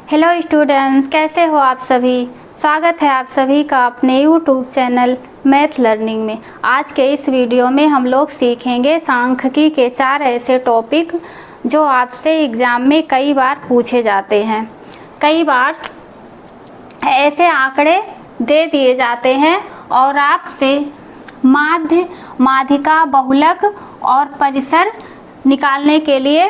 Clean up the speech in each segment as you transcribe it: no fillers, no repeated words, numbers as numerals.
Hello students, कैसे हो आप सभी। स्वागत है आप सभी का अपने यूट्यूब चैनल मैथ लर्निंग में। आज के इस वीडियो में हम लोग सीखेंगे सांख्यिकी के 4 ऐसे टॉपिक जो आपसे एग्ज़ाम में कई बार पूछे जाते हैं। कई बार ऐसे आंकड़े दे दिए जाते हैं और आपसे माध्य, माध्यिका, बहुलक और परिसर निकालने के लिए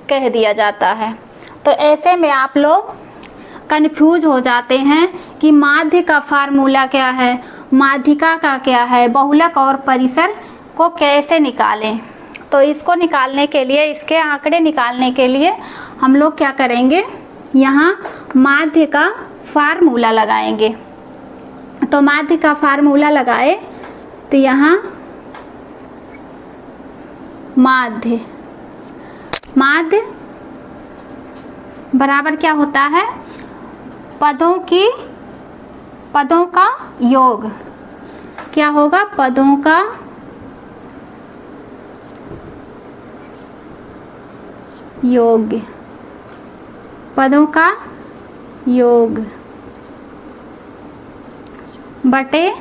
कह दिया जाता है। तो ऐसे में आप लोग कन्फ्यूज हो जाते हैं कि माध्य का फार्मूला क्या है, माध्यिका का क्या है, बहुलक और परिसर को कैसे निकालें। तो इसको निकालने के लिए, इसके आंकड़े निकालने के लिए हम लोग क्या करेंगे, यहाँ माध्य का फार्मूला लगाएंगे। तो माध्य का फार्मूला लगाए तो यहाँ माध्य बराबर क्या होता है, पदों का योग। क्या होगा, पदों का योग, पदों का योग बटे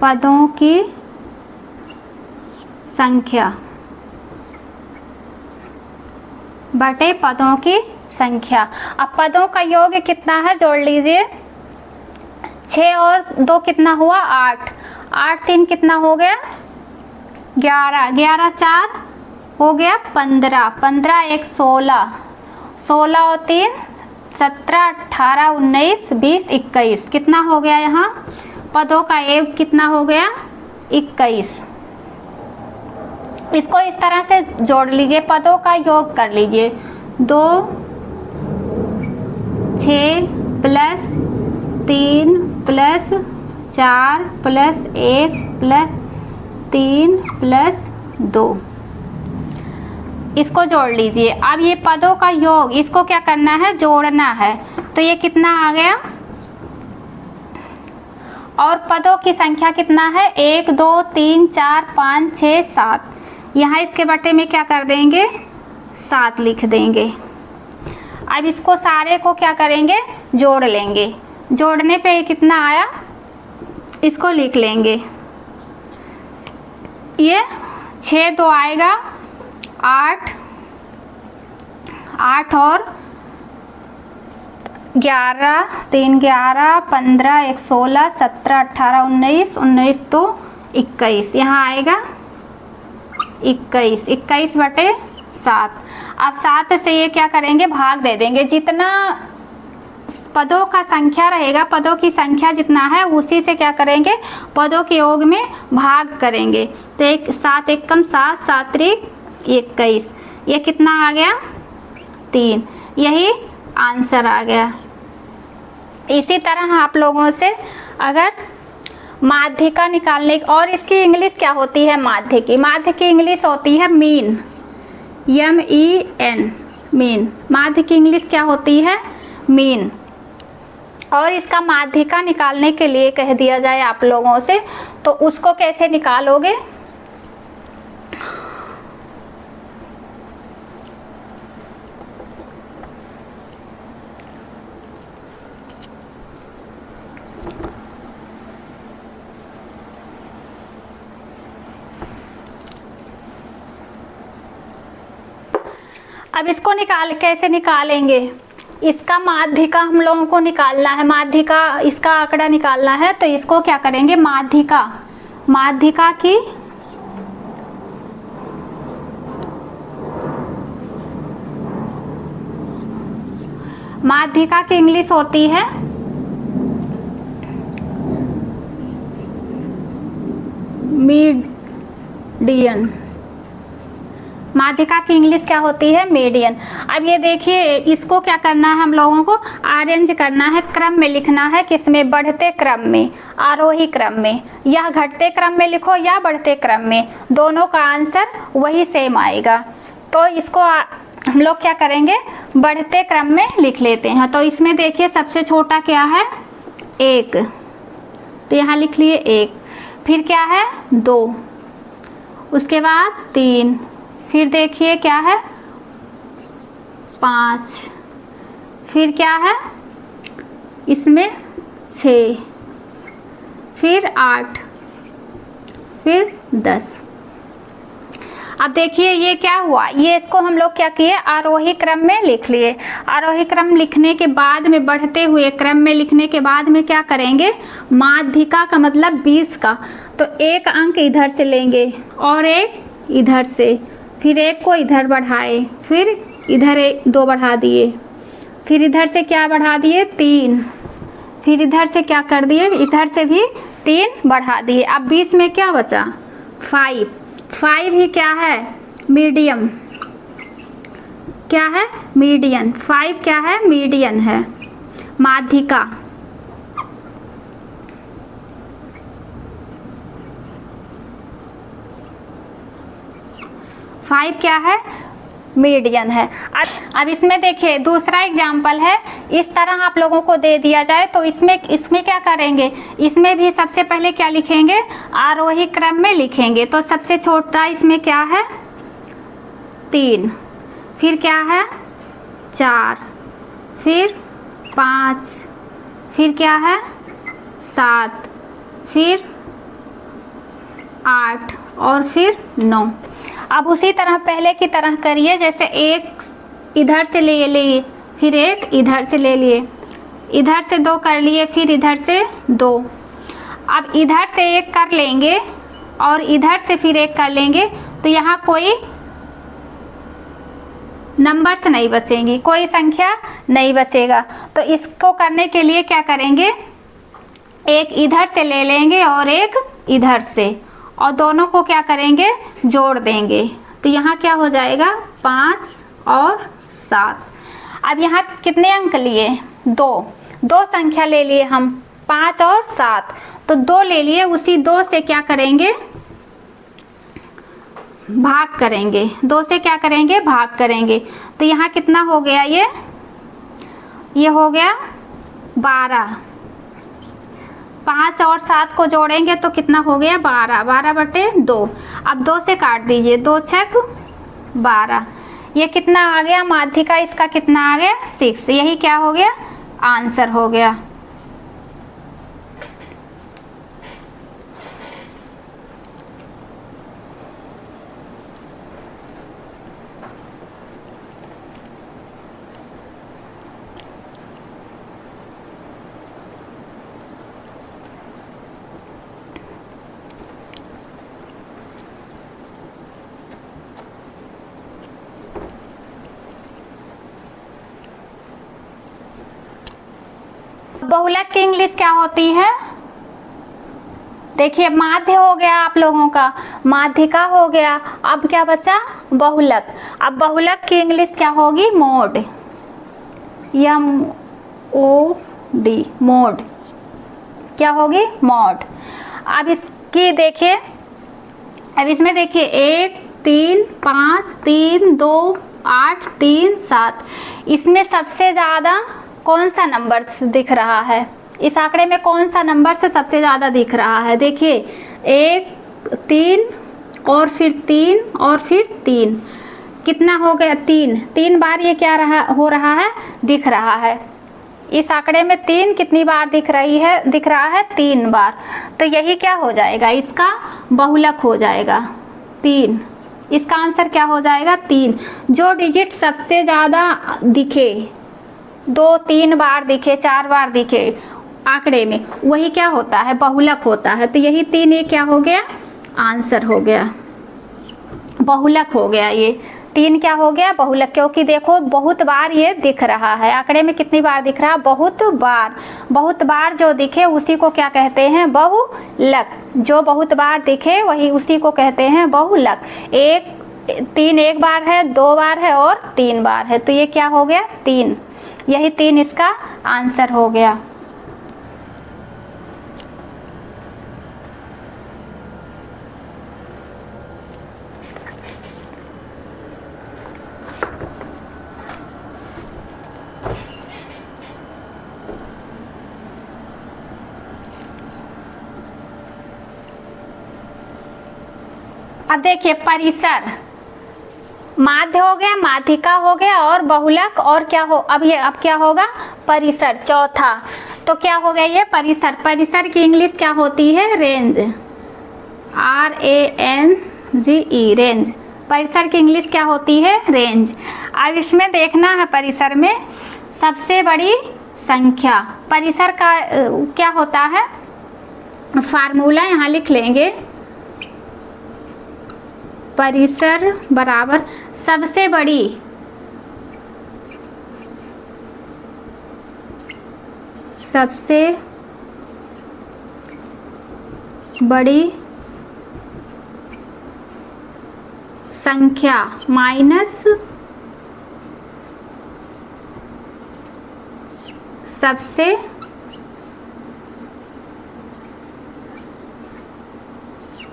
पदों की संख्या, बटे पदों की संख्या। अब पदों का योग कितना है, जोड़ लीजिए। 6 और 2 कितना हुआ, 8। 8 3 कितना हो गया, 11। 11 4 हो गया 15। 15 1 16। 16 और 3 17, 18, 19, 20, 21। कितना हो गया यहाँ, पदों का योग कितना हो गया, 21। इसको इस तरह से जोड़ लीजिए, पदों का योग कर लीजिए। 2 6 plus 3 plus 4 plus 1 plus 3 plus 2, इसको जोड़ लीजिए। अब ये पदों का योग, इसको क्या करना है, जोड़ना है। तो ये कितना आ गया, और पदों की संख्या कितना है, 1 2 3 4 5 6 7। यहाँ इसके बटे में क्या कर देंगे, 7 लिख देंगे। अब इसको सारे को क्या करेंगे, जोड़ लेंगे। जोड़ने पे कितना आया, इसको लिख लेंगे। ये 6 2 आएगा 8, 8 और 11 3 11, 15 1 16, 17 18 19, 19 तो 21। यहाँ आएगा 21। 21 बटे 7। अब 7 से ये क्या करेंगे, भाग दे देंगे। जितना पदों का संख्या रहेगा, पदों की संख्या जितना है उसी से क्या करेंगे, पदों के योग में भाग करेंगे। तो 7 एकम 7, 7 त्रिक 21। ये कितना आ गया, 3। यही आंसर आ गया। इसी तरह आप लोगों से अगर माध्यिका निकालने, और इसकी इंग्लिश क्या होती है, माध्य की इंग्लिश होती है मीन, MEN, मीन। माध्य की इंग्लिश क्या होती है, मीन। और इसका माध्यिका निकालने के लिए कह दिया जाए आप लोगों से, तो उसको कैसे निकालोगे, अब इसको कैसे निकालेंगे, इसका माध्यिका हम लोगों को निकालना है। माध्यिका, इसका आंकड़ा निकालना है। तो इसको क्या करेंगे, माध्यिका की इंग्लिश होती है मीडियन। माध्यिका की इंग्लिश क्या होती है, मीडियन। अब ये देखिए, इसको क्या करना है, हम लोगों को अरेंज करना है, क्रम में लिखना है। किसमें, बढ़ते क्रम में, आरोही क्रम में। या घटते क्रम में लिखो या बढ़ते क्रम में, दोनों का आंसर वही सेम आएगा। तो इसको हम लोग क्या करेंगे, बढ़ते क्रम में लिख लेते हैं। तो इसमें देखिए सबसे छोटा क्या है, 1। तो यहाँ लिख लिए 1। फिर क्या है, 2, उसके बाद 3, फिर देखिए क्या है 5, फिर क्या है इसमें 6, फिर 8, फिर 10। अब देखिए ये क्या हुआ, ये इसको हम लोग क्या किए आरोही क्रम में लिख लिए। आरोही क्रम लिखने के बाद में बढ़ते हुए क्रम में लिखने के बाद में क्या करेंगे, माध्यिका का मतलब 20 का, तो एक अंक इधर से लेंगे और एक इधर से, फिर एक को इधर बढ़ाए, फिर इधर 2 बढ़ा दिए, फिर इधर से क्या बढ़ा दिए 3, फिर इधर से क्या कर दिए इधर से भी 3 बढ़ा दिए। अब बीच में क्या बचा 5, 5 ही क्या है मीडियम, क्या है मीडियन, 5 क्या है मीडियन है, माध्यिका। फाइव क्या है मीडियन है। अब इसमें देखिए दूसरा एग्जाम्पल है, इस तरह आप लोगों को दे दिया जाए तो इसमें क्या करेंगे, इसमें भी सबसे पहले क्या लिखेंगे आरोही क्रम में लिखेंगे। तो सबसे छोटा इसमें क्या है 3, फिर क्या है 4, फिर 5, फिर क्या है 7, फिर 8 और फिर 9। अब उसी तरह पहले की तरह करिए, जैसे एक इधर से ले लिए, फिर एक इधर से ले लिए, इधर से 2 कर लिए, फिर इधर से 2। अब इधर से एक कर लेंगे और इधर से फिर एक कर लेंगे, तो यहाँ कोई नंबर्स नहीं बचेंगी, कोई संख्या नहीं बचेगा। तो इसको करने के लिए क्या करेंगे, एक इधर से ले लेंगे और एक इधर से, और दोनों को क्या करेंगे जोड़ देंगे। तो यहाँ क्या हो जाएगा 5 और 7। अब यहाँ कितने अंक लिए 2 संख्या ले लिए हम 5 और 7, तो 2 ले लिए, उसी 2 से क्या करेंगे भाग करेंगे, 2 से क्या करेंगे भाग करेंगे। तो यहाँ कितना हो गया, ये हो गया 12। 5 और 7 को जोड़ेंगे तो कितना हो गया 12, 12/2। अब 2 से काट दीजिए, 2 छक 12। ये कितना आ गया माध्यिका, इसका कितना आ गया 6। यही क्या हो गया आंसर हो गया। बहुलक की इंग्लिश क्या होती है, देखिए माध्य हो गया आप लोगों का, माध्यिका हो गया, अब क्या बचा बहुलक। अब बहुलक की इंग्लिश क्या होगी मोड, MOD मोड, क्या होगी मोड। अब इसकी देखिए, अब इसमें देखिए 1 3 5 3 2 8 3 7, इसमें सबसे ज़्यादा कौन सा नंबर दिख रहा है, इस आंकड़े में कौन सा नंबर से सबसे ज़्यादा दिख रहा है। देखिए 1 3 और फिर 3 और फिर 3, कितना हो गया 3 बार ये क्या हो रहा है दिख रहा है। इस आंकड़े में 3 कितनी बार दिख रहा है 3 बार। तो यही क्या हो जाएगा इसका बहुलक हो जाएगा 3। इसका आंसर क्या हो जाएगा 3। जो डिजिट सबसे ज़्यादा दिखे, 2 3 बार दिखे, 4 बार दिखे आंकड़े में, वही क्या होता है बहुलक होता है। तो यही 3 ये क्या हो गया आंसर हो गया, बहुलक हो गया। ये 3 क्या हो गया बहुलक, क्योंकि देखो बहुत बार ये दिख रहा है, आंकड़े में कितनी बार दिख रहा है बहुत बार जो दिखे उसी को क्या कहते हैं बहुलक। जो बहुत बार दिखे वही उसी को कहते हैं बहुलक। 3 एक बार है, 2 बार है और 3 बार है, तो ये क्या हो गया 3। यही 3 इसका आंसर हो गया। अब देखिए परिसर, माध्य हो गया, माध्यिका हो गया और बहुलक, और क्या हो अब क्या होगा, परिसर चौथा। तो क्या हो गया ये परिसर। परिसर की इंग्लिश क्या होती है, रेंज, RANGE, रेंज। परिसर की इंग्लिश क्या होती है, रेंज। अब इसमें देखना है परिसर में सबसे बड़ी संख्या। परिसर का क्या होता है, फार्मूला यहाँ लिख लेंगे, परिसर बराबर सबसे बड़ी संख्या माइनस सबसे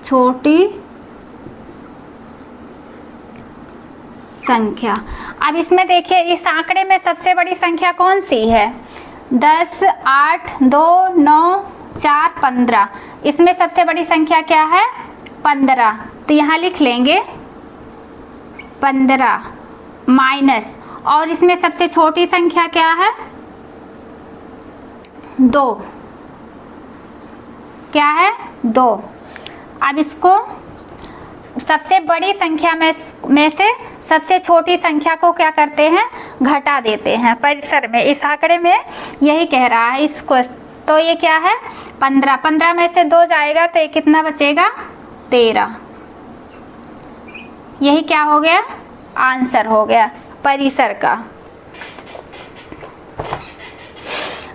छोटी संख्या। अब इसमें देखिए इस आंकड़े में सबसे बड़ी संख्या कौन सी है, 10, 8, 2, 9, 4, 15। इसमें सबसे बड़ी संख्या क्या है, 15। तो यहाँ लिख लेंगे 15 माइनस, और इसमें सबसे छोटी संख्या क्या है, 2। क्या है, 2। अब इसको सबसे बड़ी संख्या में से सबसे छोटी संख्या को क्या करते हैं, घटा देते हैं परिसर में। इस आंकड़े में यही कह रहा है इसको। तो ये क्या है, 15। 15 में से 2 जाएगा तो ये कितना बचेगा, 13। यही क्या हो गया, आंसर हो गया परिसर का।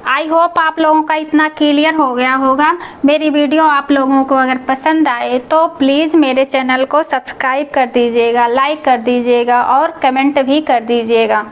आई होप आप लोगों का इतना क्लियर हो गया होगा। मेरी वीडियो आप लोगों को अगर पसंद आए तो प्लीज़ मेरे चैनल को सब्सक्राइब कर दीजिएगा, लाइक कर दीजिएगा और कमेंट भी कर दीजिएगा।